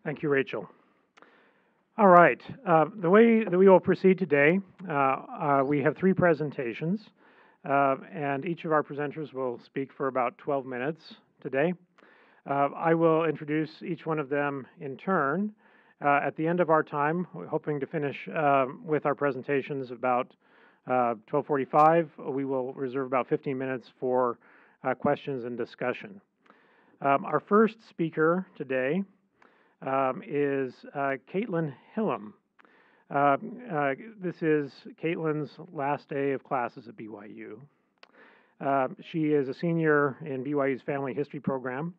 Thank you, Rachel. All right, the way that we will proceed today, we have three presentations, and each of our presenters will speak for about 12 minutes today. I will introduce each one of them in turn. At the end of our time, we're hoping to finish with our presentations about 12:45. We will reserve about 15 minutes for questions and discussion. Our first speaker today is Kaitlyn Hillam. This is Kaitlyn's last day of classes at BYU. She is a senior in BYU's Family History program.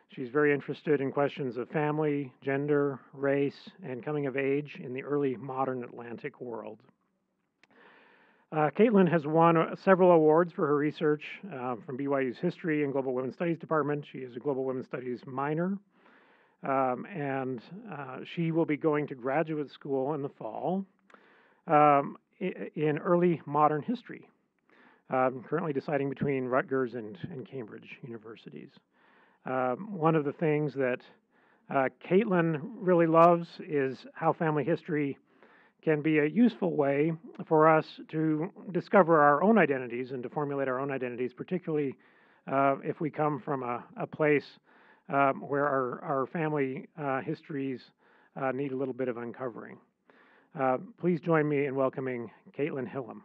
She's very interested in questions of family, gender, race, and coming of age in the early modern Atlantic world. Kaitlyn has won several awards for her research from BYU's History and Global Women's Studies Department. She is a Global Women's Studies minor, and she will be going to graduate school in the fall in early modern history, currently deciding between Rutgers and Cambridge universities. One of the things that Kaitlyn really loves is how family history can be a useful way for us to discover our own identities and to formulate our own identities, particularly if we come from a place where our family histories need a little bit of uncovering. Please join me in welcoming Kaitlyn Hillam.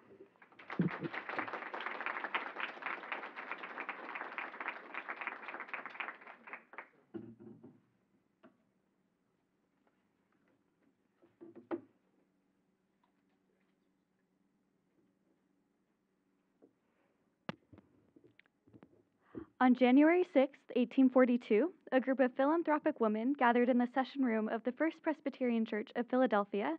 On January 6, 1842, a group of philanthropic women gathered in the session room of the First Presbyterian Church of Philadelphia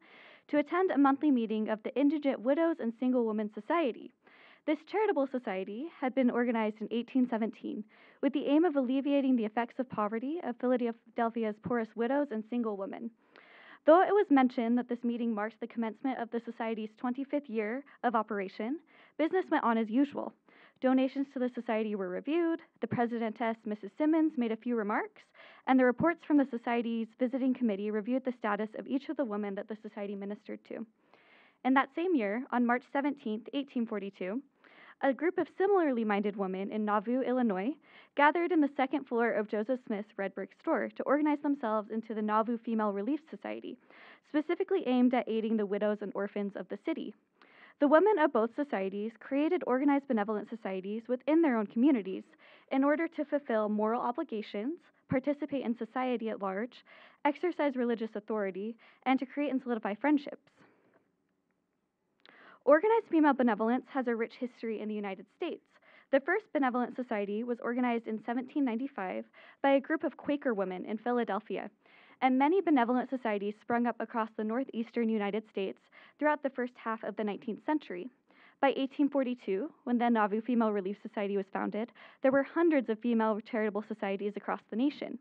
to attend a monthly meeting of the Indigent Widows and Single Women Society. This charitable society had been organized in 1817 with the aim of alleviating the effects of poverty of Philadelphia's poorest widows and single women. Though it was mentioned that this meeting marked the commencement of the society's 25th year of operation, business went on as usual. Donations to the society were reviewed, the presidentess, Mrs. Simmons, made a few remarks, and the reports from the society's visiting committee reviewed the status of each of the women that the society ministered to. In that same year, on March 17, 1842, a group of similarly minded women in Nauvoo, Illinois, gathered in the second floor of Joseph Smith's red brick store to organize themselves into the Nauvoo Female Relief Society, specifically aimed at aiding the widows and orphans of the city. The women of both societies created organized benevolent societies within their own communities in order to fulfill moral obligations, participate in society at large, exercise religious authority, and to create and solidify friendships. Organized female benevolence has a rich history in the United States. The first benevolent society was organized in 1795 by a group of Quaker women in Philadelphia, and many benevolent societies sprung up across the northeastern United States throughout the first half of the 19th century. By 1842, when the Nauvoo Female Relief Society was founded, there were hundreds of female charitable societies across the nation.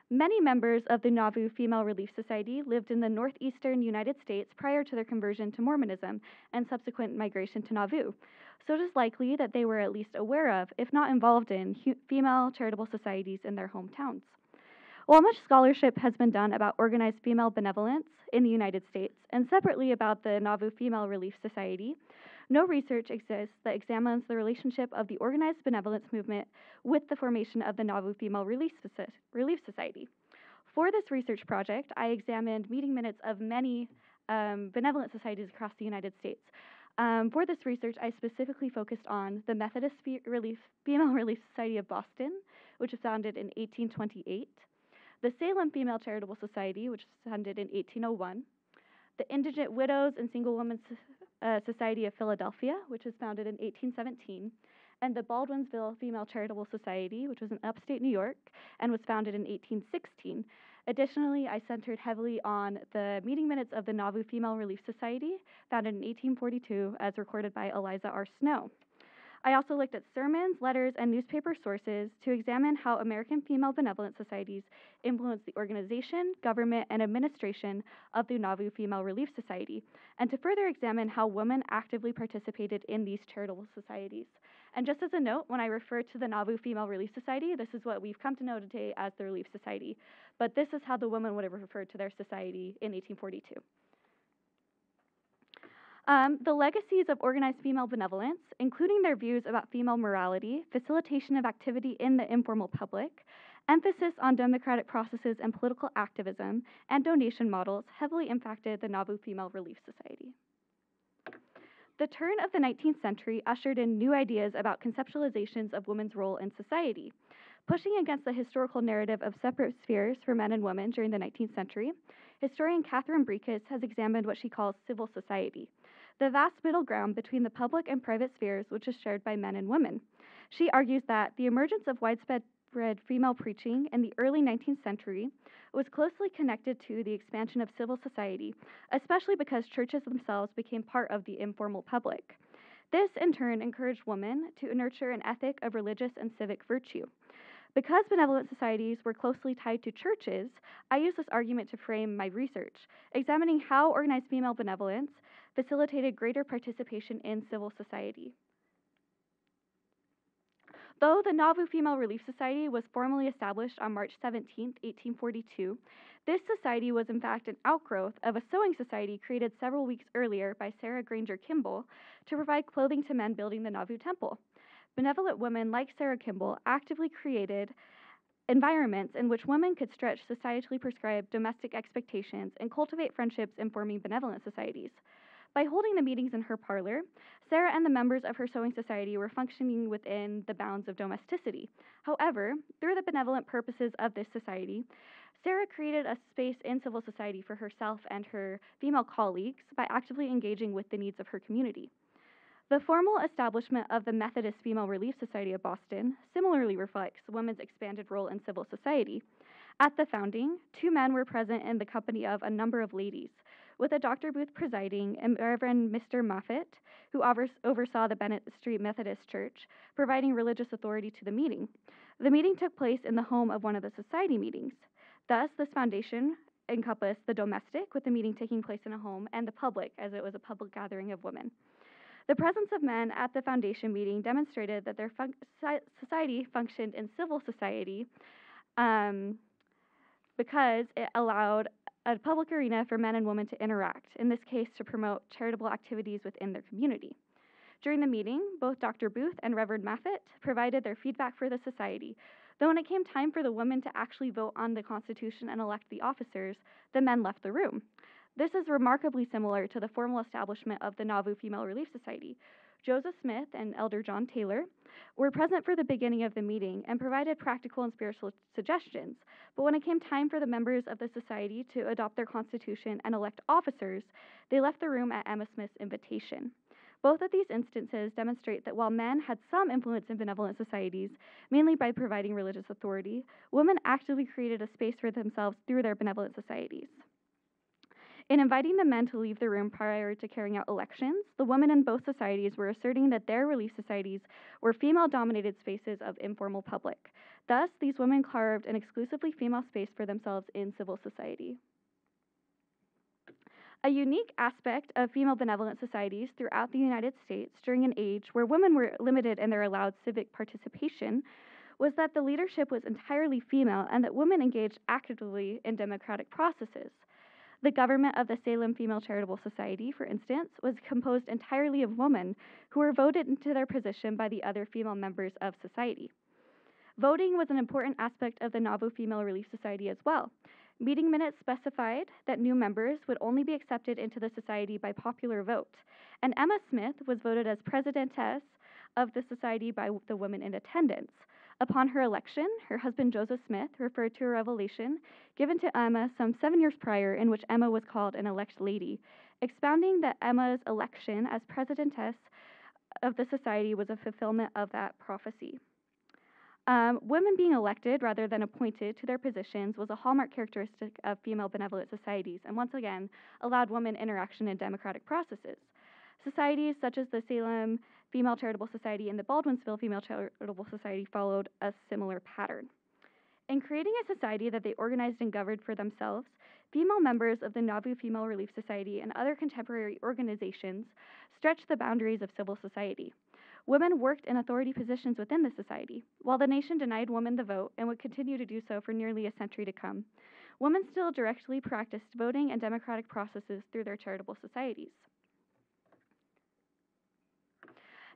Many members of the Nauvoo Female Relief Society lived in the northeastern United States prior to their conversion to Mormonism and subsequent migration to Nauvoo, so it is likely that they were at least aware of, if not involved in, female charitable societies in their hometowns. While much scholarship has been done about organized female benevolence in the United States and separately about the Nauvoo Female Relief Society, no research exists that examines the relationship of the organized benevolence movement with the formation of the Nauvoo Female Relief Society. For this research project, I examined meeting minutes of many benevolent societies across the United States. For this research, I specifically focused on the Methodist Female Relief Society of Boston, which was founded in 1828, the Salem Female Charitable Society, which was founded in 1801, the Indigent Widows and Single Women Society of Philadelphia, which was founded in 1817, and the Baldwinsville Female Charitable Society, which was in upstate New York and was founded in 1816. Additionally, I centered heavily on the meeting minutes of the Nauvoo Female Relief Society, founded in 1842, as recorded by Eliza R. Snow. I also looked at sermons, letters, and newspaper sources to examine how American female benevolent societies influenced the organization, government, and administration of the Nauvoo Female Relief Society, and to further examine how women actively participated in these charitable societies. And just as a note, when I refer to the Nauvoo Female Relief Society, this is what we've come to know today as the Relief Society. But this is how the women would have referred to their society in 1842. The legacies of organized female benevolence, including their views about female morality, facilitation of activity in the informal public, emphasis on democratic processes and political activism, and donation models, heavily impacted the Nauvoo Female Relief Society. The turn of the 19th century ushered in new ideas about conceptualizations of women's role in society. Pushing against the historical narrative of separate spheres for men and women during the 19th century, historian Catherine Brekus has examined what she calls civil society, the vast middle ground between the public and private spheres which is shared by men and women. She argues that the emergence of widespread female preaching in the early 19th century was closely connected to the expansion of civil society, especially because churches themselves became part of the informal public. This, in turn, encouraged women to nurture an ethic of religious and civic virtue. Because benevolent societies were closely tied to churches, I use this argument to frame my research, examining how organized female benevolence facilitated greater participation in civil society. Though the Nauvoo Female Relief Society was formally established on March 17, 1842, this society was in fact an outgrowth of a sewing society created several weeks earlier by Sarah Granger Kimball to provide clothing to men building the Nauvoo Temple. Benevolent women like Sarah Kimball actively created environments in which women could stretch societally prescribed domestic expectations and cultivate friendships in forming benevolent societies. By holding the meetings in her parlor, Sarah and the members of her sewing society were functioning within the bounds of domesticity. However, through the benevolent purposes of this society, Sarah created a space in civil society for herself and her female colleagues by actively engaging with the needs of her community. The formal establishment of the Methodist Female Relief Society of Boston similarly reflects women's expanded role in civil society. At the founding, 2 men were present in the company of a number of ladies, with a Dr. Booth presiding and Reverend Mr. Moffat, who oversaw the Bennett Street Methodist Church, providing religious authority to the meeting. The meeting took place in the home of one of the society meetings. Thus, this foundation encompassed the domestic, with the meeting taking place in a home, and the public, as it was a public gathering of women. The presence of men at the foundation meeting demonstrated that their society functioned in civil society because it allowed a public arena for men and women to interact, in this case to promote charitable activities within their community. During the meeting, both Dr. Booth and Reverend Moffat provided their feedback for the society, though when it came time for the women to actually vote on the Constitution and elect the officers, the men left the room. This is remarkably similar to the formal establishment of the Nauvoo Female Relief Society. Joseph Smith and Elder John Taylor were present for the beginning of the meeting and provided practical and spiritual suggestions, but when it came time for the members of the society to adopt their constitution and elect officers, they left the room at Emma Smith's invitation. Both of these instances demonstrate that while men had some influence in benevolent societies, mainly by providing religious authority, women actively created a space for themselves through their benevolent societies. In inviting the men to leave the room prior to carrying out elections, the women in both societies were asserting that their relief societies were female-dominated spaces of informal public. Thus, these women carved an exclusively female space for themselves in civil society. A unique aspect of female benevolent societies throughout the United States during an age where women were limited in their allowed civic participation was that the leadership was entirely female and that women engaged actively in democratic processes. The government of the Salem Female Charitable Society, for instance, was composed entirely of women who were voted into their position by the other female members of society. Voting was an important aspect of the Nauvoo Female Relief Society as well. Meeting minutes specified that new members would only be accepted into the society by popular vote, and Emma Smith was voted as presidentess of the society by the women in attendance. Upon her election, her husband Joseph Smith referred to a revelation given to Emma some 7 years prior in which Emma was called an elect lady, expounding that Emma's election as presidentess of the society was a fulfillment of that prophecy. Women being elected rather than appointed to their positions was a hallmark characteristic of female benevolent societies, and once again allowed women interaction in democratic processes. Societies such as the Salem Female Charitable Society and the Baldwinsville Female Charitable Society followed a similar pattern. In creating a society that they organized and governed for themselves, female members of the Nauvoo Female Relief Society and other contemporary organizations stretched the boundaries of civil society. Women worked in authority positions within the society, while the nation denied women the vote and would continue to do so for nearly a century to come. Women still directly practiced voting and democratic processes through their charitable societies.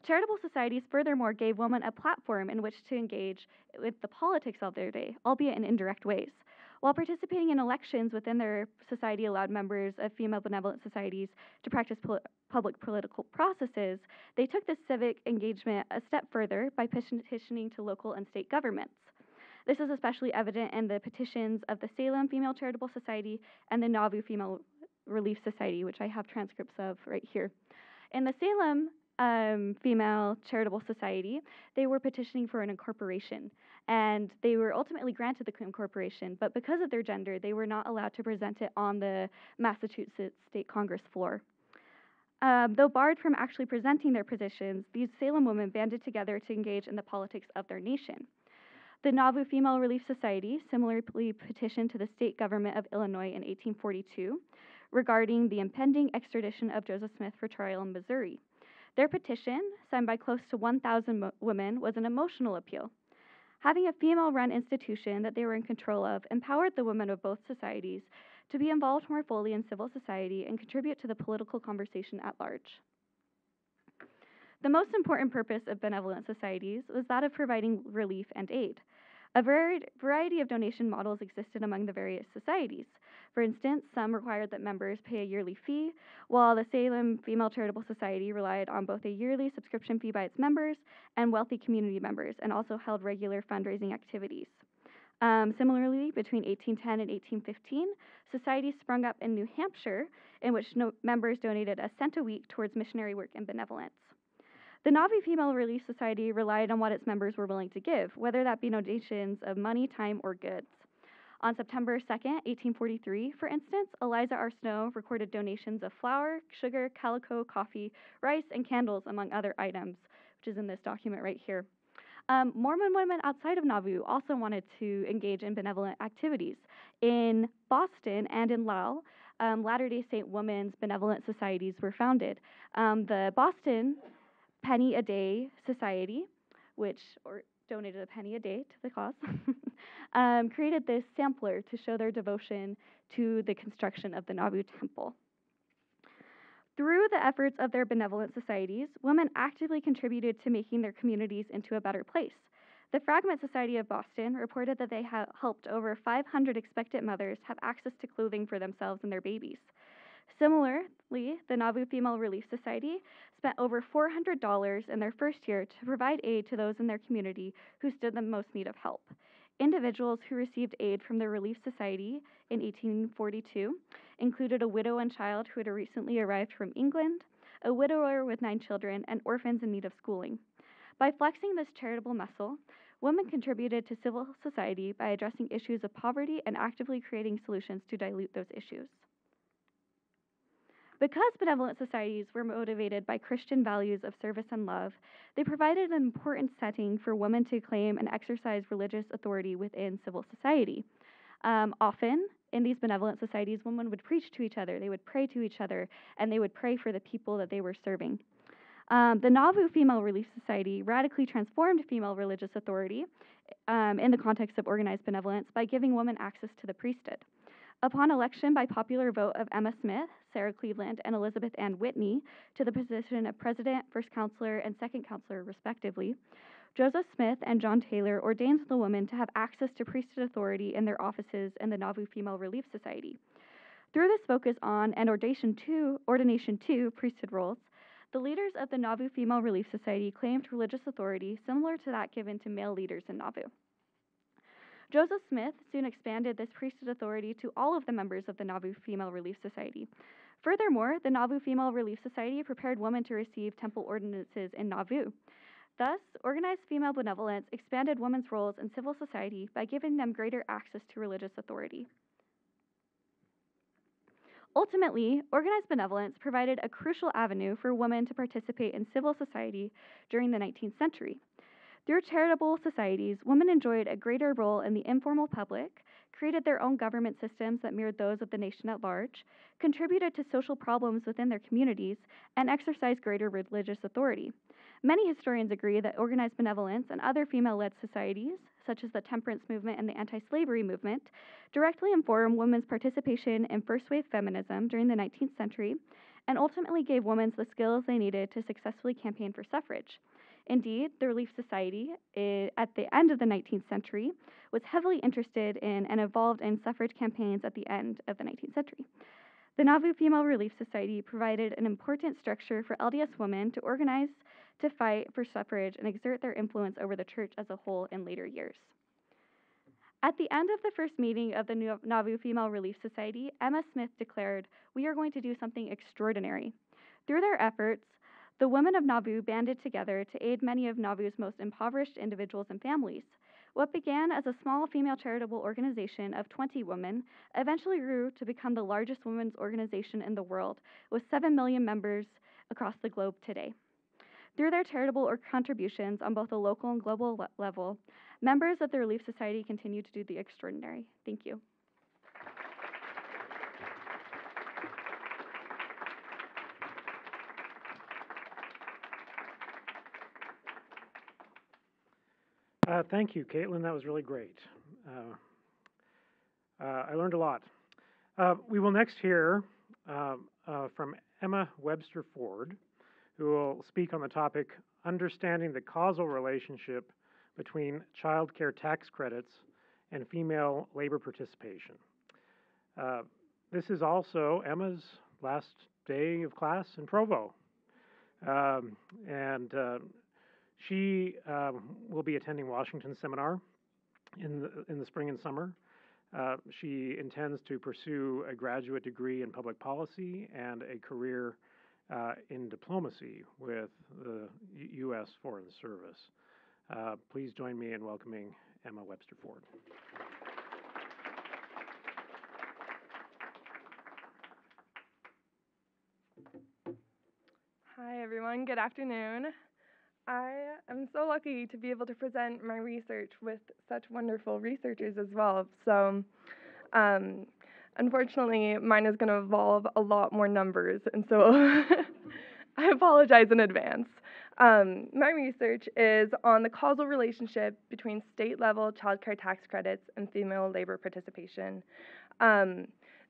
Charitable societies furthermore gave women a platform in which to engage with the politics of their day, albeit in indirect ways. While participating in elections within their society allowed members of female benevolent societies to practice public political processes, they took this civic engagement a step further by petitioning to local and state governments. This is especially evident in the petitions of the Salem Female Charitable Society and the Nauvoo Female Relief Society, which I have transcripts of right here. In the Salem Female Charitable Society, they were petitioning for an incorporation, and they were ultimately granted the incorporation, but because of their gender, they were not allowed to present it on the Massachusetts State Congress floor. Though barred from actually presenting their positions, these Salem women banded together to engage in the politics of their nation. The Nauvoo Female Relief Society similarly petitioned to the state government of Illinois in 1842 regarding the impending extradition of Joseph Smith for trial in Missouri. Their petition, signed by close to 1,000 women, was an emotional appeal. Having a female-run institution that they were in control of empowered the women of both societies to be involved more fully in civil society and contribute to the political conversation at large. The most important purpose of benevolent societies was that of providing relief and aid. A variety of donation models existed among the various societies. For instance, some required that members pay a yearly fee, while the Salem Female Charitable Society relied on both a yearly subscription fee by its members and wealthy community members, and also held regular fundraising activities. Similarly, between 1810 and 1815, societies sprung up in New Hampshire in which members donated a cent a week towards missionary work and benevolence. The Nauvoo Female Relief Society relied on what its members were willing to give, whether that be donations of money, time, or goods. On September 2nd, 1843, for instance, Eliza R. Snow recorded donations of flour, sugar, calico, coffee, rice, and candles, among other items, which is in this document right here. Mormon women outside of Nauvoo also wanted to engage in benevolent activities. In Boston and in Lowell, Latter-day Saint Women's benevolent societies were founded. The Boston Penny a Day Society, which donated a penny a day to the cause, created this sampler to show their devotion to the construction of the Nauvoo Temple. Through the efforts of their benevolent societies, women actively contributed to making their communities into a better place. The Fragment Society of Boston reported that they helped over 500 expectant mothers have access to clothing for themselves and their babies. Similarly, the Nauvoo Female Relief Society spent over $400 in their first year to provide aid to those in their community who stood in most need of help. Individuals who received aid from the Relief Society in 1842 included a widow and child who had recently arrived from England, a widower with 9 children, and orphans in need of schooling. By flexing this charitable muscle, women contributed to civil society by addressing issues of poverty and actively creating solutions to dilute those issues. Because benevolent societies were motivated by Christian values of service and love, they provided an important setting for women to claim and exercise religious authority within civil society. Often, in these benevolent societies, women would preach to each other, they would pray to each other, and they would pray for the people that they were serving. The Nauvoo Female Relief Society radically transformed female religious authority in the context of organized benevolence by giving women access to the priesthood. Upon election by popular vote of Emma Smith, Sarah Cleveland, and Elizabeth Ann Whitney to the position of president, first counselor, and second counselor, respectively, Joseph Smith and John Taylor ordained the women to have access to priesthood authority in their offices in the Nauvoo Female Relief Society. Through this focus on and ordination to priesthood roles, the leaders of the Nauvoo Female Relief Society claimed religious authority similar to that given to male leaders in Nauvoo. Joseph Smith soon expanded this priesthood authority to all of the members of the Nauvoo Female Relief Society. Furthermore, the Nauvoo Female Relief Society prepared women to receive temple ordinances in Nauvoo. Thus, organized female benevolence expanded women's roles in civil society by giving them greater access to religious authority. Ultimately, organized benevolence provided a crucial avenue for women to participate in civil society during the 19th century. Through charitable societies, women enjoyed a greater role in the informal public, created their own government systems that mirrored those of the nation at large, contributed to social problems within their communities, and exercised greater religious authority. Many historians agree that organized benevolence and other female-led societies, such as the temperance movement and the anti-slavery movement, directly inform women's participation in first-wave feminism during the 19th century and ultimately gave women the skills they needed to successfully campaign for suffrage. Indeed, the Relief Society, at the end of the 19th century, was heavily interested in and involved in suffrage campaigns at the end of the 19th century. The Nauvoo Female Relief Society provided an important structure for LDS women to organize, to fight for suffrage, and exert their influence over the church as a whole in later years. At the end of the first meeting of the Nauvoo Female Relief Society, Emma Smith declared, "We are going to do something extraordinary." Through their efforts, the women of Nauvoo banded together to aid many of Nauvoo's most impoverished individuals and families. What began as a small female charitable organization of 20 women eventually grew to become the largest women's organization in the world, with 7 million members across the globe today. Through their charitable contributions on both a local and global level, members of the Relief Society continue to do the extraordinary. Thank you. Thank you, Kaitlyn. That was really great. I learned a lot. We will next hear from Emma Webster Ford, who will speak on the topic, Understanding the Causal Relationship Between Child Care Tax Credits and Female Labor Participation. This is also Emma's last day of class in Provo. She will be attending Washington Seminar in the spring and summer. She intends to pursue a graduate degree in public policy and a career in diplomacy with the U.S. Foreign Service. Please join me in welcoming Emma Webster Ford. Hi, everyone. Good afternoon. I am so lucky to be able to present my research with such wonderful researchers as well. So, unfortunately, mine is going to involve a lot more numbers, and so I apologize in advance. My research is on the causal relationship between state-level child care tax credits and female labor participation.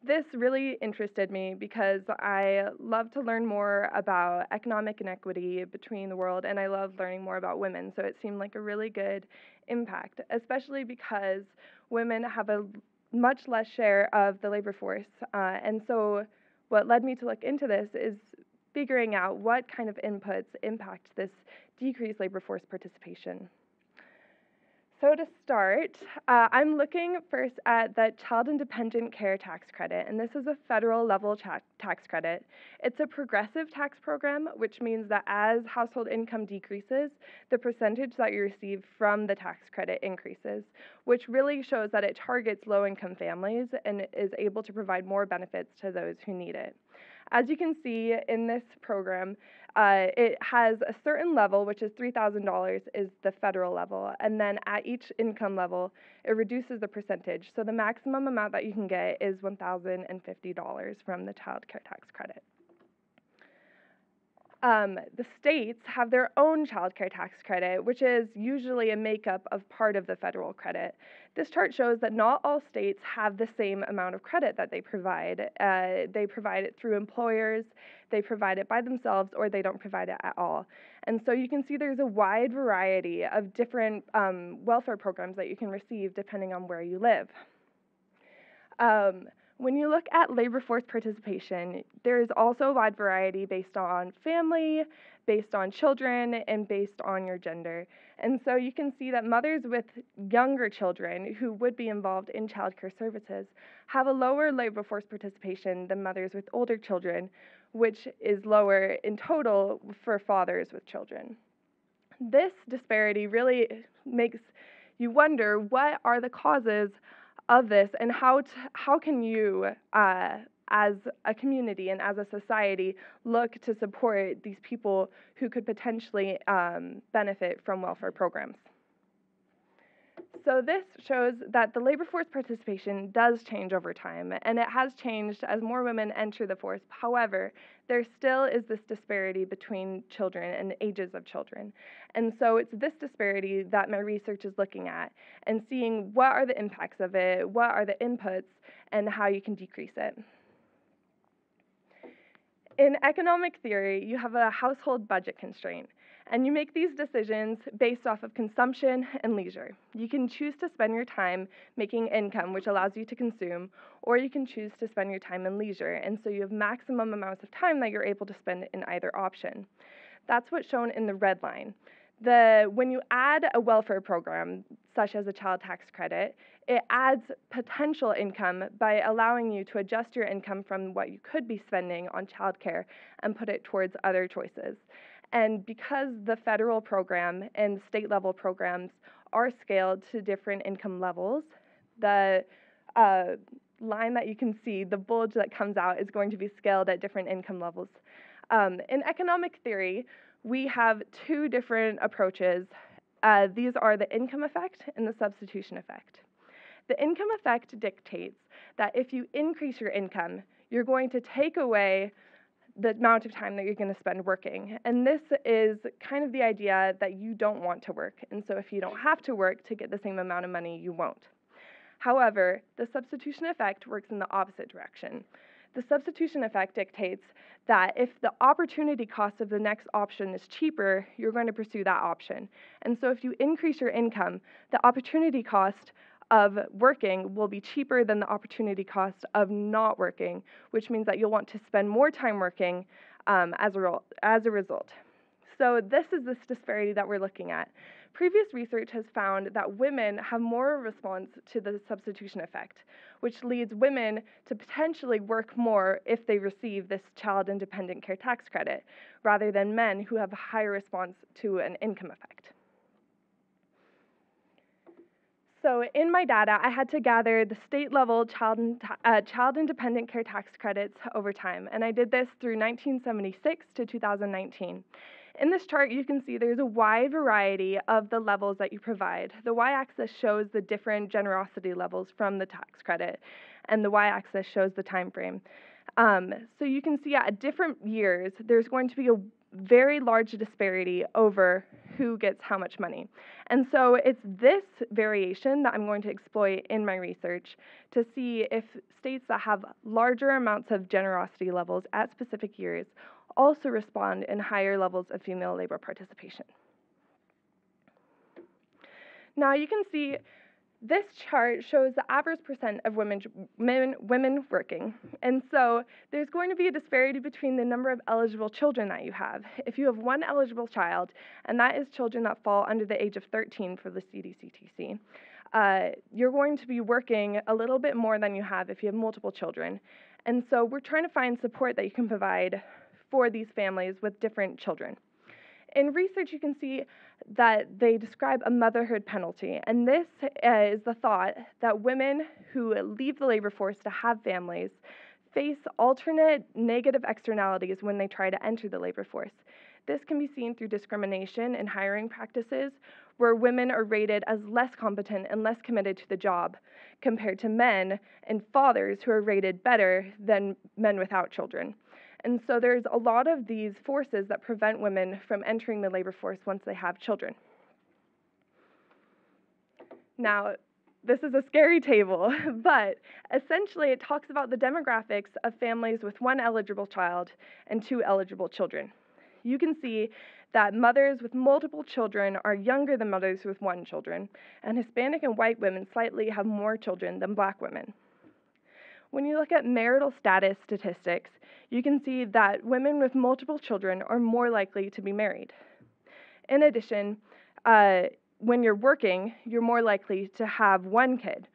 This really interested me because I love to learn more about economic inequity between the world, and I love learning more about women, so it seemed like a really good impact, especially because women have a much less share of the labor force, and so what led me to look into this is figuring out what kind of inputs impact this decreased labor force participation. So to start, I'm looking first at the Child and Dependent Care Tax Credit, and this is a federal level tax credit. It's a progressive tax program, which means that as household income decreases, the percentage that you receive from the tax credit increases, which really shows that it targets low-income families and is able to provide more benefits to those who need it. As you can see in this program, it has a certain level, which is $3,000 is the federal level, and then at each income level, it reduces the percentage. So the maximum amount that you can get is $1,050 from the child care tax credit. The states have their own child care tax credit, which is usually a makeup of part of the federal credit. This chart shows that not all states have the same amount of credit that they provide. They provide it through employers, they provide it by themselves, or they don't provide it at all. And so you can see there's a wide variety of different welfare programs that you can receive depending on where you live. When you look at labor force participation, there is also a wide variety based on family, based on children, and based on your gender. And so you can see that mothers with younger children who would be involved in child care services have a lower labor force participation than mothers with older children, which is lower in total for fathers with children. This disparity really makes you wonder, what are the causes of this, and how can you, as a community and as a society, look to support these people who could potentially benefit from welfare programs? So this shows that the labor force participation does change over time, and it has changed as more women enter the force. However, there still is this disparity between children and ages of children. And so it's this disparity that my research is looking at and seeing what are the impacts of it, what are the inputs, and how you can decrease it. In economic theory, you have a household budget constraint, and you make these decisions based off of consumption and leisure. You can choose to spend your time making income, which allows you to consume, or you can choose to spend your time in leisure, and so you have maximum amounts of time that you're able to spend in either option. That's what's shown in the red line. When you add a welfare program, such as a child tax credit, it adds potential income by allowing you to adjust your income from what you could be spending on childcare and put it towards other choices. And because the federal program and state level programs are scaled to different income levels, the line that you can see, the bulge that comes out, is going to be scaled at different income levels. In economic theory, we have two different approaches. These are the income effect and the substitution effect. The income effect dictates that if you increase your income, you're going to take away the amount of time that you're going to spend working. And this is kind of the idea that you don't want to work. And so if you don't have to work to get the same amount of money, you won't. However, the substitution effect works in the opposite direction. The substitution effect dictates that if the opportunity cost of the next option is cheaper, you're going to pursue that option. And so if you increase your income, the opportunity cost of working will be cheaper than the opportunity cost of not working, which means that you'll want to spend more time working as a result. So this is this disparity that we're looking at. Previous research has found that women have more response to the substitution effect, which leads women to potentially work more if they receive this child independent care tax credit, rather than men who have a higher response to an income effect. So in my data, I had to gather the state level child independent care tax credits over time, and I did this through 1976 to 2019. In this chart, you can see there's a wide variety of the levels that you provide. The y-axis shows the different generosity levels from the tax credit, and the y-axis shows the time frame. So you can see at different years, there's going to be a very large disparity over who gets how much money. And so it's this variation that I'm going to exploit in my research to see if states that have larger amounts of generosity levels at specific years also respond in higher levels of female labor participation. Now you can see this chart shows the average percent of women working. And so there's going to be a disparity between the number of eligible children that you have. If you have one eligible child, and that is children that fall under the age of 13 for the CDCTC, you're going to be working a little bit more than you have if you have multiple children. And so we're trying to find support that you can provide for these families with different children. In research, you can see that they describe a motherhood penalty, and this is the thought that women who leave the labor force to have families face alternate negative externalities when they try to enter the labor force. This can be seen through discrimination in hiring practices, where women are rated as less competent and less committed to the job, compared to men and fathers who are rated better than men without children. And so there's a lot of these forces that prevent women from entering the labor force once they have children. Now, this is a scary table, but essentially it talks about the demographics of families with one eligible child and two eligible children. You can see that mothers with multiple children are younger than mothers with one child, and Hispanic and white women slightly have more children than black women. When you look at marital status statistics, you can see that women with multiple children are more likely to be married. In addition, when you're working, you're more likely to have one kid.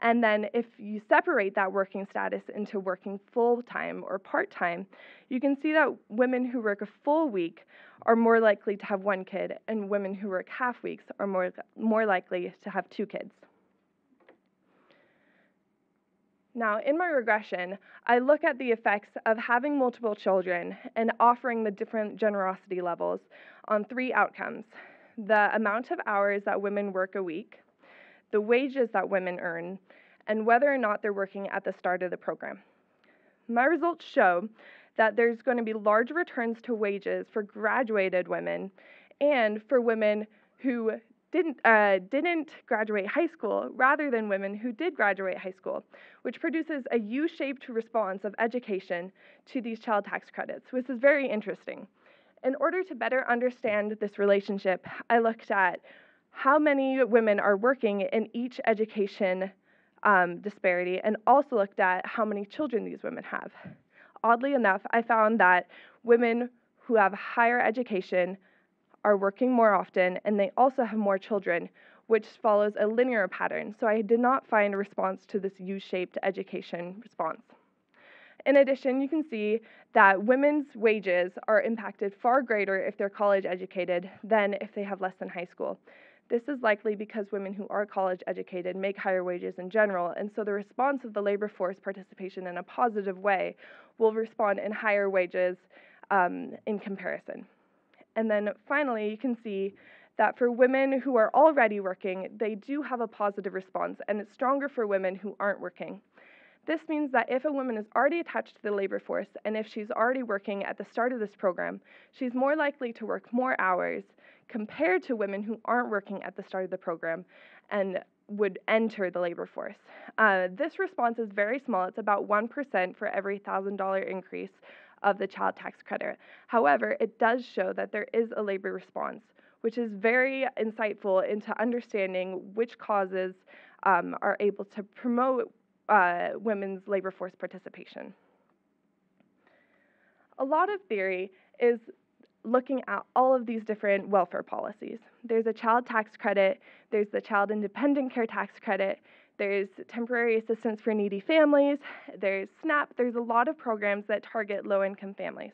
And then if you separate that working status into working full-time or part-time, you can see that women who work a full week are more likely to have one kid, and women who work half weeks are more likely to have two kids. Now, in my regression, I look at the effects of having multiple children and offering the different generosity levels on three outcomes: the amount of hours that women work a week, the wages that women earn, and whether or not they're working at the start of the program. My results show that there's going to be large returns to wages for graduated women and for women who didn't graduate high school rather than women who did graduate high school, which produces a U-shaped response of education to these child tax credits, which is very interesting. In order to better understand this relationship, I looked at how many women are working in each education disparity and also looked at how many children these women have. Oddly enough, I found that women who have higher education are working more often, and they also have more children, which follows a linear pattern. So I did not find a response to this U-shaped education response. In addition, you can see that women's wages are impacted far greater if they're college educated than if they have less than high school. This is likely because women who are college educated make higher wages in general, and so the response of the labor force participation in a positive way will respond in higher wages in comparison. And then finally, you can see that for women who are already working, they do have a positive response, and it's stronger for women who aren't working. This means that if a woman is already attached to the labor force, and if she's already working at the start of this program, she's more likely to work more hours compared to women who aren't working at the start of the program and would enter the labor force. This response is very small. It's about 1% for every $1,000 increase of the child tax credit. However, it does show that there is a labor response, which is very insightful into understanding which causes are able to promote women's labor force participation. A lot of theory is looking at all of these different welfare policies. There's a child tax credit, there's the child independent care tax credit, there's temporary assistance for needy families, there's SNAP, there's a lot of programs that target low-income families.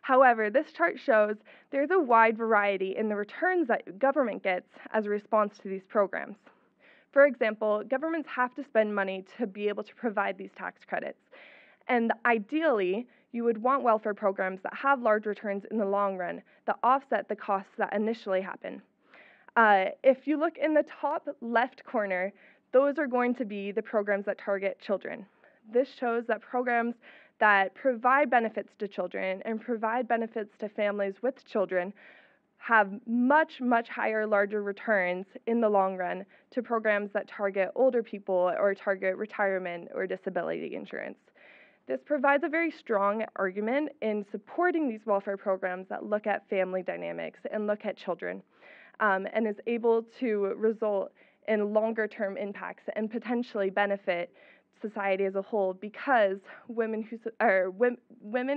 However, this chart shows there's a wide variety in the returns that government gets as a response to these programs. For example, governments have to spend money to be able to provide these tax credits. And ideally, you would want welfare programs that have large returns in the long run that offset the costs that initially happen. If you look in the top left corner, those are going to be the programs that target children. This shows that programs that provide benefits to children and provide benefits to families with children have much, much higher, larger returns in the long run to programs that target older people or target retirement or disability insurance. This provides a very strong argument in supporting these welfare programs that look at family dynamics and look at children, and is able to result in longer-term impacts and potentially benefit society as a whole, because women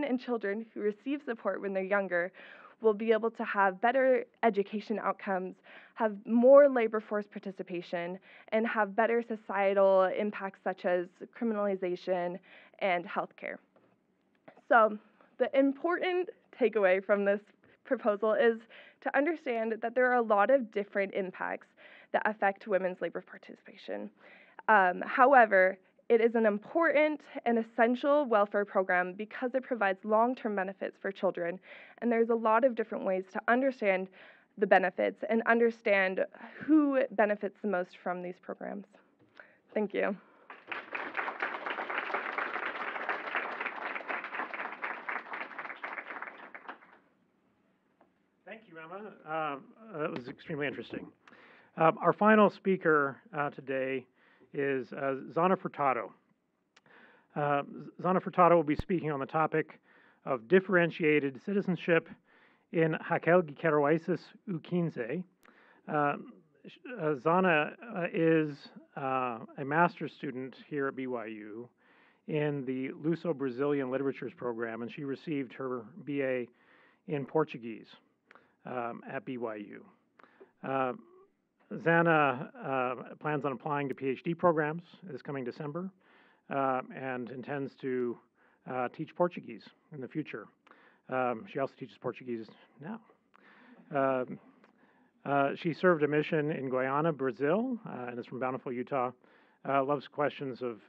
and children who receive support when they're younger will be able to have better education outcomes, have more labor force participation, and have better societal impacts such as criminalization and healthcare. So the important takeaway from this proposal is to understand that there are a lot of different impacts that affect women's labor participation. However, it is an important and essential welfare program because it provides long-term benefits for children, and there's a lot of different ways to understand the benefits and understand who benefits the most from these programs. Thank you. Thank you, Emma. That was extremely interesting. Our final speaker today is Zana Furtado. Zana Furtado will be speaking on the topic of differentiated citizenship in Raquel Guiqueroices U15. Zana is a master's student here at BYU in the Luso-Brazilian Literatures program, and she received her BA in Portuguese at BYU. Zana plans on applying to PhD programs this coming December and intends to teach Portuguese in the future. She also teaches Portuguese now. She served a mission in Guyana, Brazil, and is from Bountiful, Utah. Loves questions of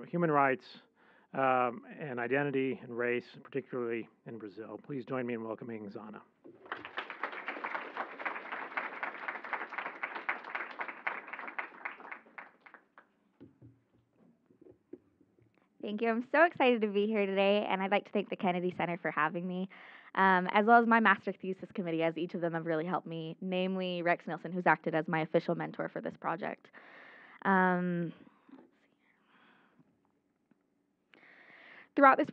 human rights and identity and race, particularly in Brazil. Please join me in welcoming Zana. Thank you. I'm so excited to be here today, and I'd like to thank the Kennedy Center for having me, as well as my master thesis committee, as each of them have really helped me, namely Rex Nielsen, who's acted as my official mentor for this project. Throughout this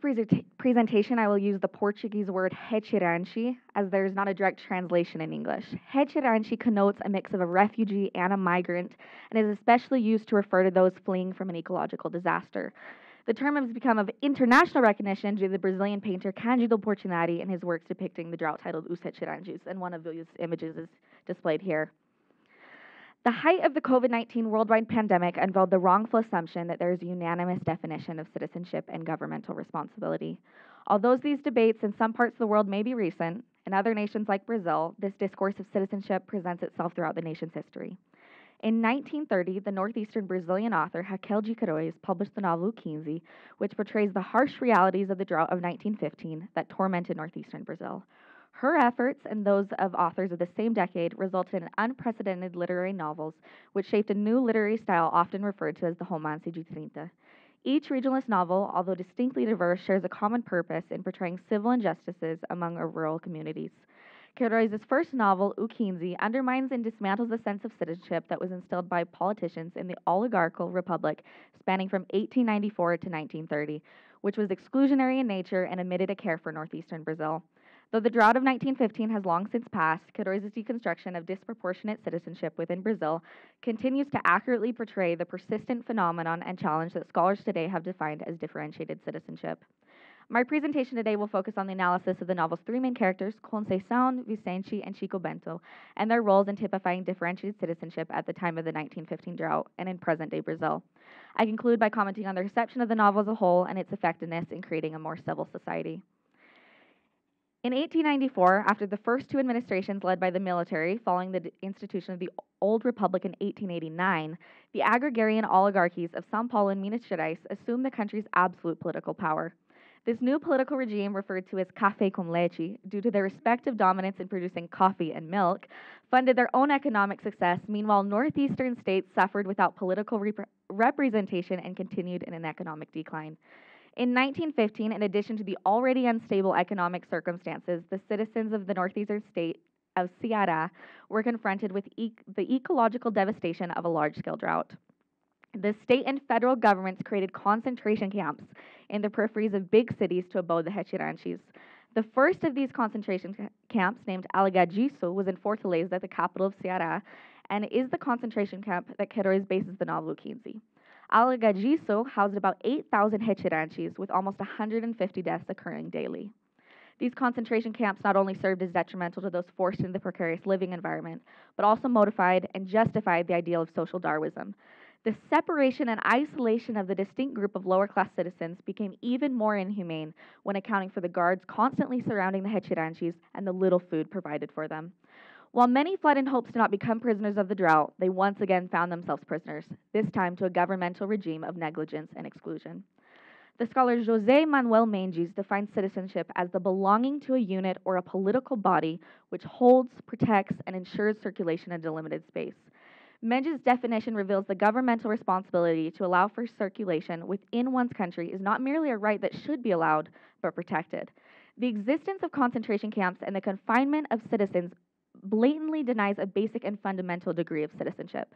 presentation, I will use the Portuguese word retiranche, as there's not a direct translation in English. Retiranche connotes a mix of a refugee and a migrant, and is especially used to refer to those fleeing from an ecological disaster. The term has become of international recognition due to the Brazilian painter Cândido Portinari and his works depicting the drought titled Os Retiranches, and one of these images is displayed here. The height of the COVID-19 worldwide pandemic unveiled the wrongful assumption that there is a unanimous definition of citizenship and governmental responsibility. Although these debates in some parts of the world may be recent, in other nations like Brazil, this discourse of citizenship presents itself throughout the nation's history. In 1930, the northeastern Brazilian author Raquel de Queiroz published the novel O 15, which portrays the harsh realities of the drought of 1915 that tormented northeastern Brazil. Her efforts and those of authors of the same decade resulted in unprecedented literary novels, which shaped a new literary style often referred to as the Romance de 30. Each regionalist novel, although distinctly diverse, shares a common purpose in portraying civil injustices among our rural communities. Queiroz's first novel, O 15, undermines and dismantles the sense of citizenship that was instilled by politicians in the oligarchical republic spanning from 1894 to 1930, which was exclusionary in nature and omitted a care for northeastern Brazil. Though the drought of 1915 has long since passed, Queiroz's deconstruction of disproportionate citizenship within Brazil continues to accurately portray the persistent phenomenon and challenge that scholars today have defined as differentiated citizenship. My presentation today will focus on the analysis of the novel's three main characters, Conceição, Vicente, and Chico Bento, and their roles in typifying differentiated citizenship at the time of the 1915 drought and in present-day Brazil. I conclude by commenting on the reception of the novel as a whole and its effectiveness in creating a more civil society. In 1894, after the first two administrations led by the military following the institution of the Old Republic in 1889, the agrarian oligarchies of São Paulo and Minas Gerais assumed the country's absolute political power. This new political regime, referred to as café com leite, due to their respective dominance in producing coffee and milk, funded their own economic success. Meanwhile, northeastern states suffered without political representation and continued in an economic decline. In 1915, in addition to the already unstable economic circumstances, the citizens of the northeastern state of Ceará were confronted with the ecological devastation of a large-scale drought. The state and federal governments created concentration camps in the peripheries of big cities to abode the retiranches. The first of these concentration camps, named Alagagiço, was in Fortaleza, the capital of Ceará, and is the concentration camp that Queiroz bases the novel O 15. Alagagiço housed about 8,000 retiranches, with almost 150 deaths occurring daily. These concentration camps not only served as detrimental to those forced into the precarious living environment, but also modified and justified the ideal of social Darwinism. The separation and isolation of the distinct group of lower-class citizens became even more inhumane when accounting for the guards constantly surrounding the retiranches and the little food provided for them. While many fled in hopes to not become prisoners of the drought, they once again found themselves prisoners, this time to a governmental regime of negligence and exclusion. The scholar José Manuel Mendes defines citizenship as the belonging to a unit or a political body which holds, protects, and ensures circulation in a delimited space. Mendes' definition reveals the governmental responsibility to allow for circulation within one's country is not merely a right that should be allowed, but protected. The existence of concentration camps and the confinement of citizens blatantly denies a basic and fundamental degree of citizenship.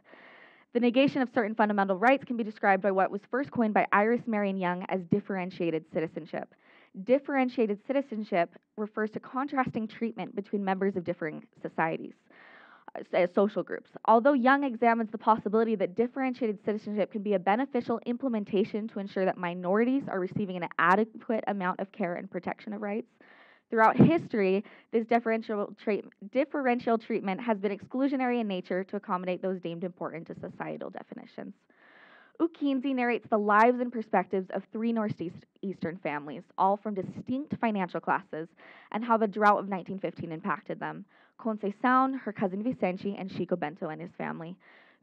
The negation of certain fundamental rights can be described by what was first coined by Iris Marion Young as differentiated citizenship. Differentiated citizenship refers to contrasting treatment between members of differing societies, social groups. Although Young examines the possibility that differentiated citizenship can be a beneficial implementation to ensure that minorities are receiving an adequate amount of care and protection of rights, throughout history, this differential treatment has been exclusionary in nature to accommodate those deemed important to societal definitions. O 15 narrates the lives and perspectives of three northeastern families, all from distinct financial classes, and how the drought of 1915 impacted them. Conceição, her cousin Vicente, and Chico Bento and his family.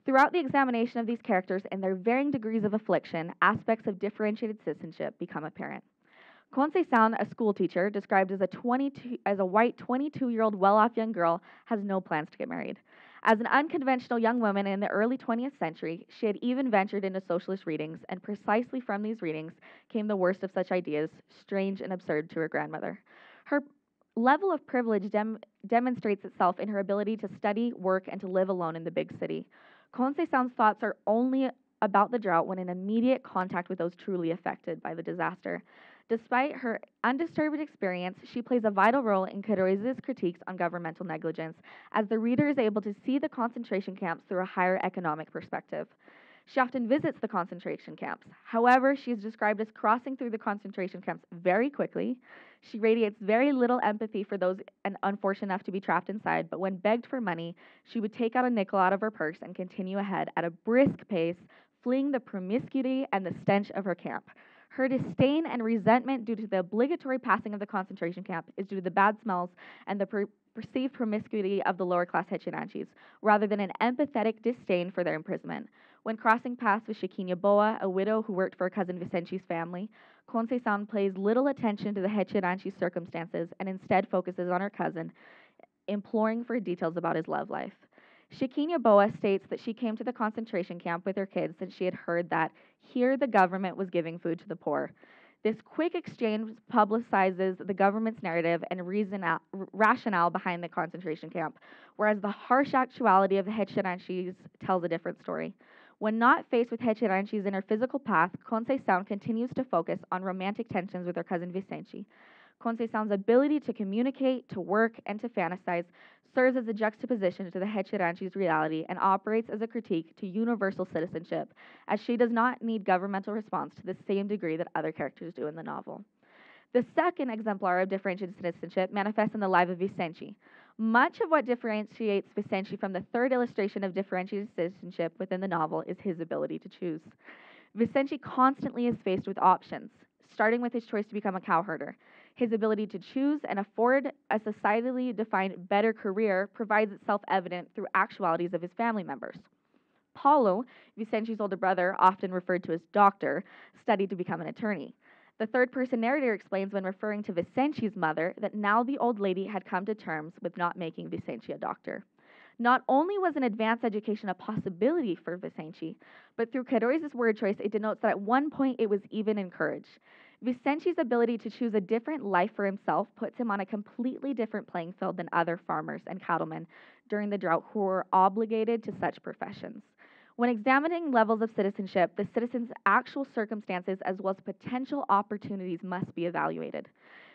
Throughout the examination of these characters and their varying degrees of affliction, aspects of differentiated citizenship become apparent. Conceição, a schoolteacher, described as a white 22-year-old well-off young girl, has no plans to get married. As an unconventional young woman in the early 20th century, she had even ventured into socialist readings, and precisely from these readings came the worst of such ideas, strange and absurd to her grandmother. Her level of privilege demonstrates itself in her ability to study, work, and to live alone in the big city. Conceição's thoughts are only about the drought when in immediate contact with those truly affected by the disaster. Despite her undisturbed experience, she plays a vital role in Queiroz's critiques on governmental negligence, as the reader is able to see the concentration camps through a higher economic perspective. She often visits the concentration camps. However, she is described as crossing through the concentration camps very quickly. She radiates very little empathy for those unfortunate enough to be trapped inside, but when begged for money, she would take out a nickel out of her purse and continue ahead at a brisk pace, fleeing the promiscuity and the stench of her camp. Her disdain and resentment due to the obligatory passing of the concentration camp is due to the bad smells and the perceived promiscuity of the lower class Hetchiranchis, rather than an empathetic disdain for their imprisonment. When crossing paths with Chiquinha Boa, a widow who worked for her cousin Vicente's family, Conceição pays little attention to the Hetchiranchi's circumstances and instead focuses on her cousin, imploring for details about his love life. Chiquinha Boa states that she came to the concentration camp with her kids since she had heard that here the government was giving food to the poor. This quick exchange publicizes the government's narrative and rationale behind the concentration camp, whereas the harsh actuality of the Hetchiranchis tells a different story. When not faced with Hetchiranchis in her physical path, Conceição continues to focus on romantic tensions with her cousin Vicente. Conceição's ability to communicate, to work, and to fantasize serves as a juxtaposition to the Hetchiranchi's reality and operates as a critique to universal citizenship, as she does not need governmental response to the same degree that other characters do in the novel. The second exemplar of differentiated citizenship manifests in the life of Vicente. Much of what differentiates Vicente from the third illustration of differentiated citizenship within the novel is his ability to choose. Vicente constantly is faced with options, starting with his choice to become a cowherder. His ability to choose and afford a societally defined better career provides itself evident through actualities of his family members. Paulo, Vicente's older brother, often referred to as doctor, studied to become an attorney. The third-person narrator explains when referring to Vicente's mother that now the old lady had come to terms with not making Vicente a doctor. Not only was an advanced education a possibility for Vicente, but through Queiroz's word choice, it denotes that at one point it was even encouraged. Vicente's ability to choose a different life for himself puts him on a completely different playing field than other farmers and cattlemen during the drought who were obligated to such professions. When examining levels of citizenship, the citizen's actual circumstances as well as potential opportunities must be evaluated.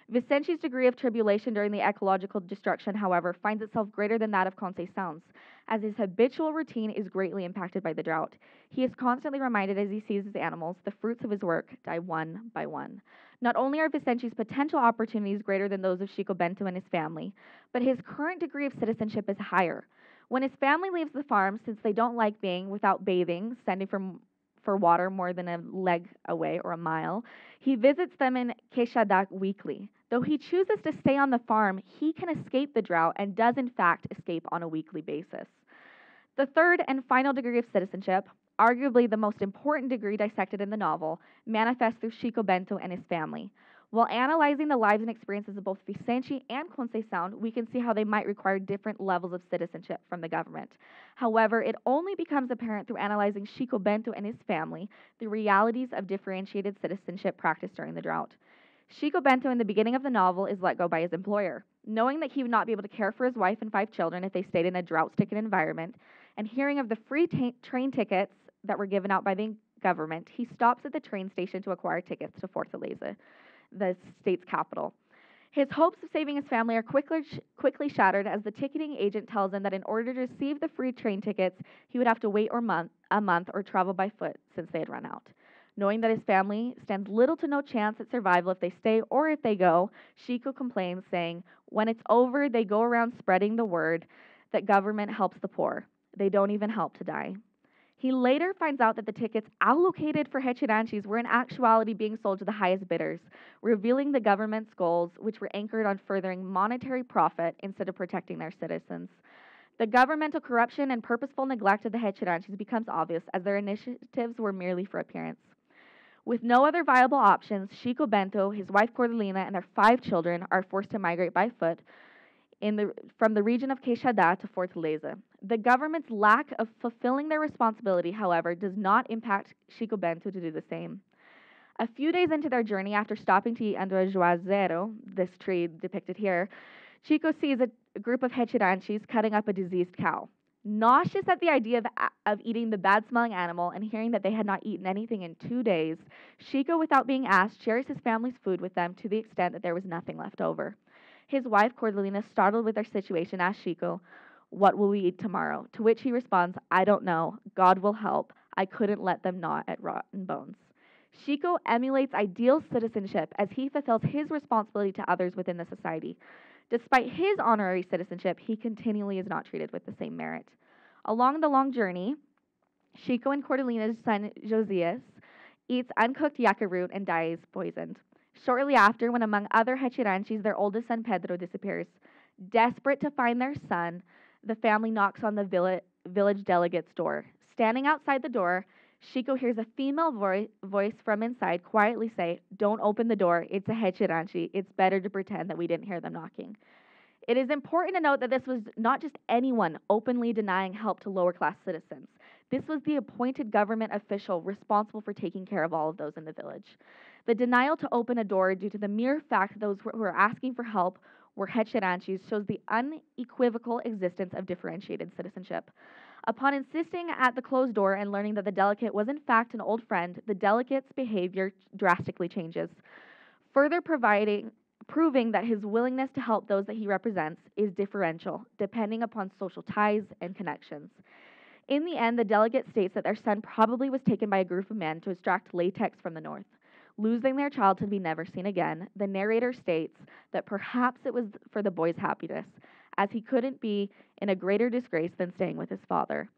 Vicente's degree of tribulation during the ecological destruction, however, finds itself greater than that of Conceição's, as his habitual routine is greatly impacted by the drought. He is constantly reminded as he sees his animals, the fruits of his work, die one by one. Not only are Vicente's potential opportunities greater than those of Chico Bento and his family, but his current degree of citizenship is higher. When his family leaves the farm, since they don't like being without bathing, standing for water more than a leg away or a mile, he visits them in Queixadac weekly. Though he chooses to stay on the farm, he can escape the drought and does in fact escape on a weekly basis. The third and final degree of citizenship, arguably the most important degree dissected in the novel, manifests through Chico Bento and his family. While analyzing the lives and experiences of both Vicente and Conceição, we can see how they might require different levels of citizenship from the government. However, it only becomes apparent through analyzing Chico Bento and his family the realities of differentiated citizenship practiced during the drought. Chico Bento, in the beginning of the novel, is let go by his employer. Knowing that he would not be able to care for his wife and 5 children if they stayed in a drought-stricken environment, and hearing of the free train tickets that were given out by the government, he stops at the train station to acquire tickets to Fortaleza, the state's capital. His hopes of saving his family are quickly shattered as the ticketing agent tells him that in order to receive the free train tickets, he would have to wait a month or travel by foot since they had run out. Knowing that his family stands little to no chance at survival if they stay or if they go, Chico complains, saying, when it's over, they go around spreading the word that government helps the poor. They don't even help to die. He later finds out that the tickets allocated for Hetchiranchis were in actuality being sold to the highest bidders, revealing the government's goals, which were anchored on furthering monetary profit instead of protecting their citizens. The governmental corruption and purposeful neglect of the Hetchiranchis becomes obvious as their initiatives were merely for appearance. With no other viable options, Chico Bento, his wife Cordelina, and their 5 children are forced to migrate by foot from the region of Queixada to Fortaleza. The government's lack of fulfilling their responsibility, however, does not impact Chico Bento to do the same. A few days into their journey, after stopping to eat under a juazeiro, this tree depicted here, Chico sees a group of hechiranchis cutting up a diseased cow. Nauseous at the idea of eating the bad-smelling animal and hearing that they had not eaten anything in 2 days, Chico, without being asked, shares his family's food with them to the extent that there was nothing left over. His wife, Cordelina, startled with their situation, asked Chico, "What will we eat tomorrow?" To which he responds, "I don't know. God will help. I couldn't let them gnaw at rotten bones." Chico emulates ideal citizenship as he fulfills his responsibility to others within the society. Despite his honorary citizenship, he continually is not treated with the same merit. Along the long journey, Chico and Cordelina's son, Josias, eats uncooked yucca root and dies poisoned. Shortly after, when among other hechiranchis, their oldest son, Pedro, disappears. Desperate to find their son, the family knocks on the village delegate's door. Standing outside the door, Chico hears a female voice from inside quietly say, "Don't open the door, it's a hechiranchi. It's better to pretend that we didn't hear them knocking." It is important to note that this was not just anyone openly denying help to lower-class citizens. This was the appointed government official responsible for taking care of all of those in the village. The denial to open a door due to the mere fact that those who were asking for help were hechiranchis shows the unequivocal existence of differentiated citizenship. Upon insisting at the closed door and learning that the delegate was in fact an old friend, the delegate's behavior drastically changes, further proving that his willingness to help those that he represents is differential, depending upon social ties and connections. In the end, the delegate states that their son probably was taken by a group of men to extract latex from the north. Losing their child to be never seen again, the narrator states that perhaps it was for the boy's happiness, as he couldn't be in a greater disgrace than staying with his father.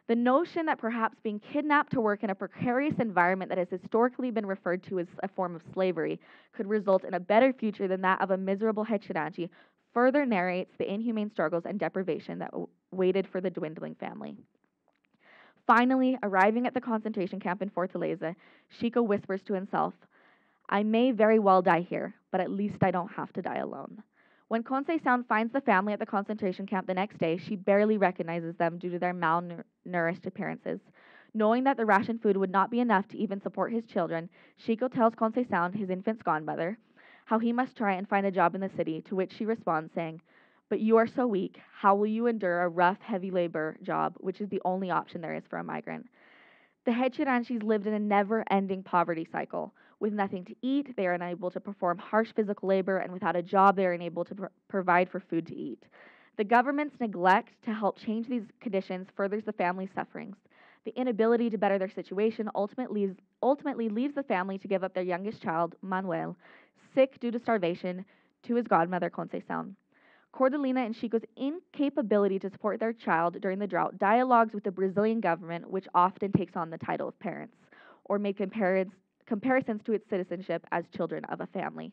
The notion that perhaps being kidnapped to work in a precarious environment that has historically been referred to as a form of slavery could result in a better future than that of a miserable hechiranchi further narrates the inhumane struggles and deprivation that waited for the dwindling family. Finally, arriving at the concentration camp in Fortaleza, Chico whispers to himself, "I may very well die here, but at least I don't have to die alone." When Conceição finds the family at the concentration camp the next day, she barely recognizes them due to their malnourished appearances. Knowing that the ration food would not be enough to even support his children, Chico tells Conceição, his infant's godmother, how he must try and find a job in the city, to which she responds saying, "But you are so weak, how will you endure a rough, heavy labor job, which is the only option there is for a migrant?" The hechiranchis lived in a never-ending poverty cycle. With nothing to eat, they are unable to perform harsh physical labor, and without a job, they are unable to provide for food to eat. The government's neglect to help change these conditions furthers the family's sufferings. The inability to better their situation ultimately leaves the family to give up their youngest child, Manuel, sick due to starvation, to his godmother, Conceição. Cordelina and Chico's incapability to support their child during the drought dialogues with the Brazilian government, which often takes on the title of parents, or make comparisons to its citizenship as children of a family.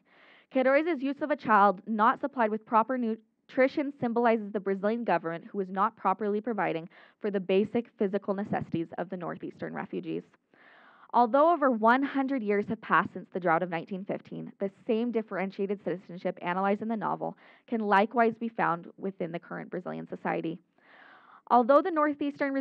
Queiroz' use of a child not supplied with proper nutrition symbolizes the Brazilian government who is not properly providing for the basic physical necessities of the northeastern refugees. Although over 100 years have passed since the drought of 1915, the same differentiated citizenship analyzed in the novel can likewise be found within the current Brazilian society. Although the northeastern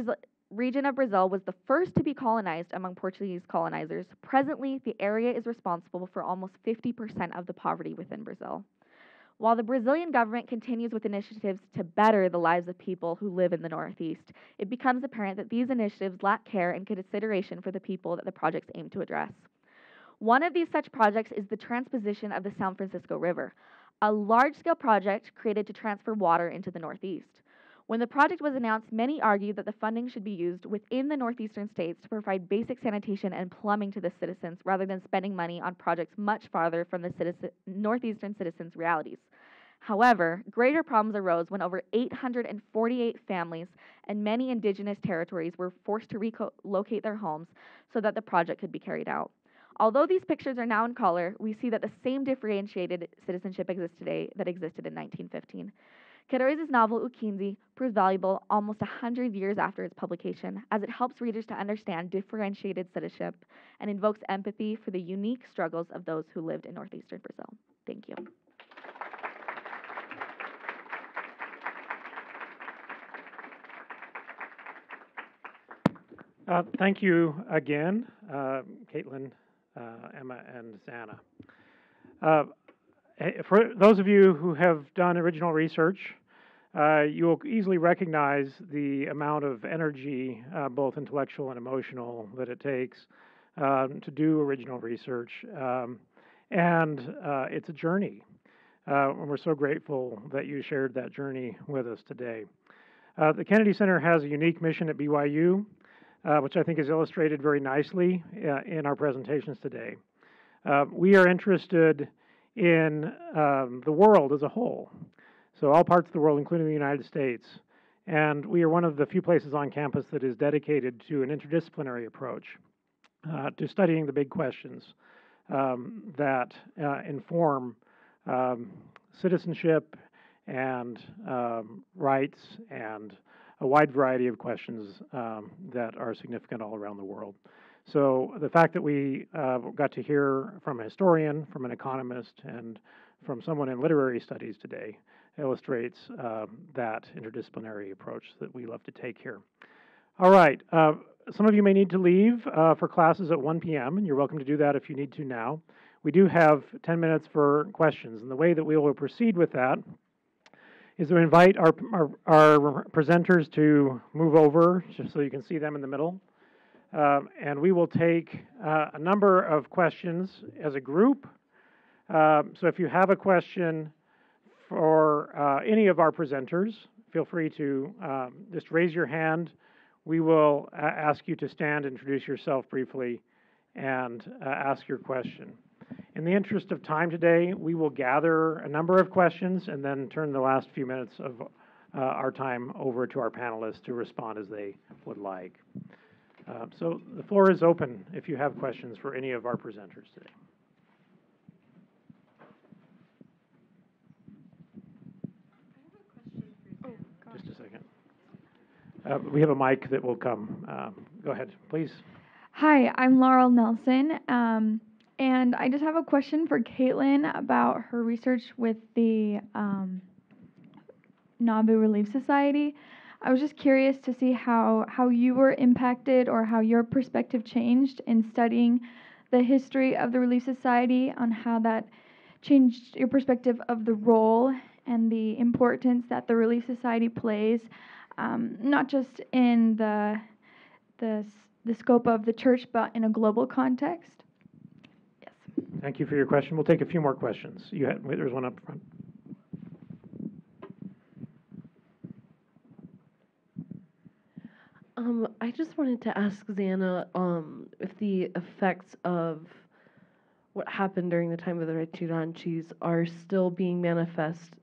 region of Brazil was the first to be colonized among Portuguese colonizers, presently the area is responsible for almost 50% of the poverty within Brazil. While the Brazilian government continues with initiatives to better the lives of people who live in the Northeast, it becomes apparent that these initiatives lack care and consideration for the people that the projects aim to address. One of these such projects is the transposition of the São Francisco River, a large-scale project created to transfer water into the Northeast. When the project was announced, many argued that the funding should be used within the northeastern states to provide basic sanitation and plumbing to the citizens rather than spending money on projects much farther from the northeastern citizens' realities. However, greater problems arose when over 848 families and many indigenous territories were forced to relocate their homes so that the project could be carried out. Although these pictures are now in color, we see that the same differentiated citizenship exists today that existed in 1915. Queiroz' novel O 15 proves valuable almost 100 years after its publication, as it helps readers to understand differentiated citizenship and invokes empathy for the unique struggles of those who lived in northeastern Brazil. Thank you. Thank you again, Kaitlyn, Emma, and Xana. For those of you who have done original research, you will easily recognize the amount of energy, both intellectual and emotional, that it takes to do original research. And it's a journey. And we're so grateful that you shared that journey with us today. The Kennedy Center has a unique mission at BYU, which I think is illustrated very nicely in our presentations today. We are interested in the world as a whole, so all parts of the world, including the United States. And we are one of the few places on campus that is dedicated to an interdisciplinary approach to studying the big questions that inform citizenship and rights and a wide variety of questions that are significant all around the world. So the fact that we got to hear from a historian, from an economist, and from someone in literary studies today illustrates that interdisciplinary approach that we love to take here. All right, some of you may need to leave for classes at 1 p.m., and you're welcome to do that if you need to now. We do have 10 minutes for questions, and the way that we will proceed with that is to invite our presenters to move over, just so you can see them in the middle. And we will take a number of questions as a group. So if you have a question for any of our presenters, feel free to just raise your hand. We will ask you to stand, introduce yourself briefly, and ask your question. In the interest of time today, we will gather a number of questions and then turn the last few minutes of our time over to our panelists to respond as they would like. So the floor is open if you have questions for any of our presenters today. Just a second. We have a mic that will come. Go ahead, please. Hi, I'm Laurel Nelson, and I just have a question for Kaitlyn about her research with the Nauvoo Relief Society. I was just curious to see how you were impacted or how your perspective changed in studying the history of the Relief Society, on how that changed your perspective of the role and the importance that the Relief Society plays, not just in the scope of the church, but in a global context. Yes. Thank you for your question. We'll take a few more questions. There's one up front. I just wanted to ask Xana if the effects of what happened during the time of the Retiranchis are still being manifest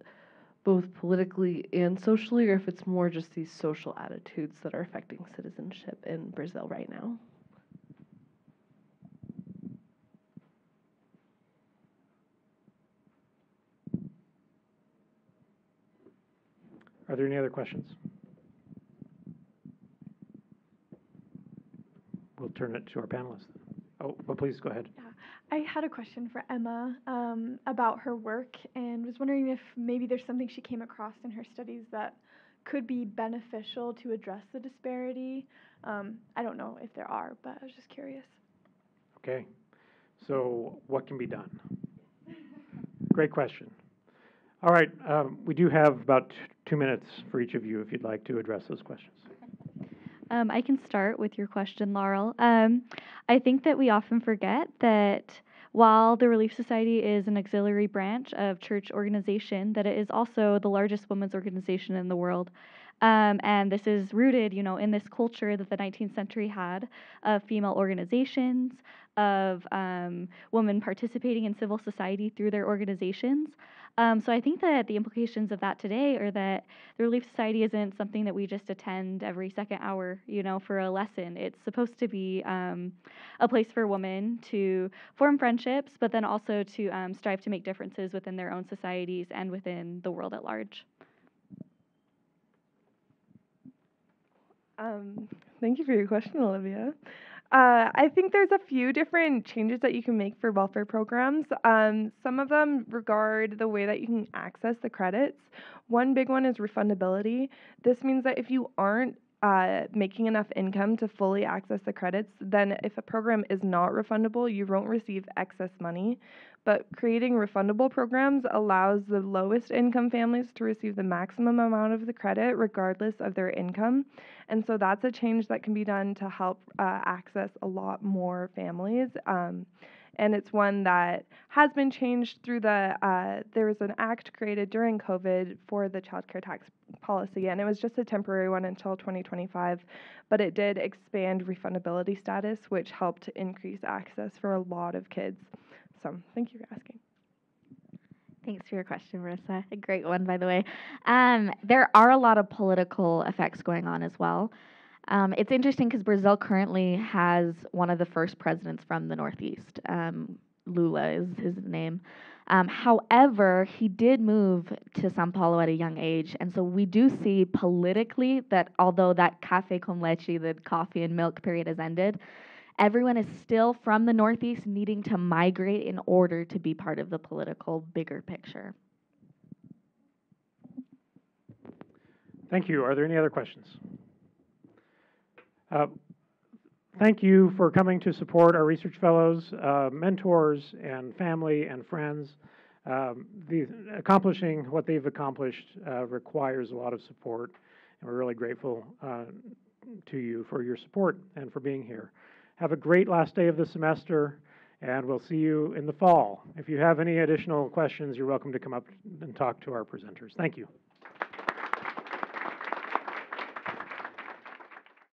both politically and socially, or if it's more just these social attitudes that are affecting citizenship in Brazil right now. Are there any other questions? We'll turn it to our panelists. Oh, well, please go ahead. Yeah, I had a question for Emma about her work, and was wondering if maybe there's something she came across in her studies that could be beneficial to address the disparity. I don't know if there are, but I was just curious. Okay, so what can be done? Great question. All right, we do have about 2 minutes for each of you if you'd like to address those questions. I can start with your question, Laurel. I think that we often forget that while the Relief Society is an auxiliary branch of church organization, that it is also the largest women's organization in the world. And this is rooted, in this culture that the 19th century had of female organizations, of women participating in civil society through their organizations. So I think that the implications of that today are that the Relief Society isn't something that we just attend every second hour, for a lesson. It's supposed to be a place for women to form friendships, but then also to strive to make differences within their own societies and within the world at large. Thank you for your question, Olivia. I think there's a few different changes that you can make for welfare programs. Some of them regard the way that you can access the credits. One big one is refundability. This means that if you aren't making enough income to fully access the credits, then if a program is not refundable, you won't receive excess money. But creating refundable programs allows the lowest income families to receive the maximum amount of the credit regardless of their income. And so that's a change that can be done to help access a lot more families. And it's one that has been changed through there was an act created during COVID for the child care tax policy, and it was just a temporary one until 2025, but it did expand refundability status, which helped increase access for a lot of kids. So thank you for asking. Thanks for your question, Marissa. A great one, by the way. There are a lot of political effects going on as well. It's interesting because Brazil currently has one of the first presidents from the Northeast. Lula is his name. However, he did move to Sao Paulo at a young age, and so we do see politically that although that café con leche, the coffee and milk period, has ended, everyone is still from the Northeast needing to migrate in order to be part of the political bigger picture. Thank you. Are there any other questions? Thank you for coming to support our research fellows, mentors, and family and friends. Accomplishing what they've accomplished requires a lot of support, and we're really grateful to you for your support and for being here. Have a great last day of the semester, and we'll see you in the fall. If you have any additional questions, you're welcome to come up and talk to our presenters. Thank you.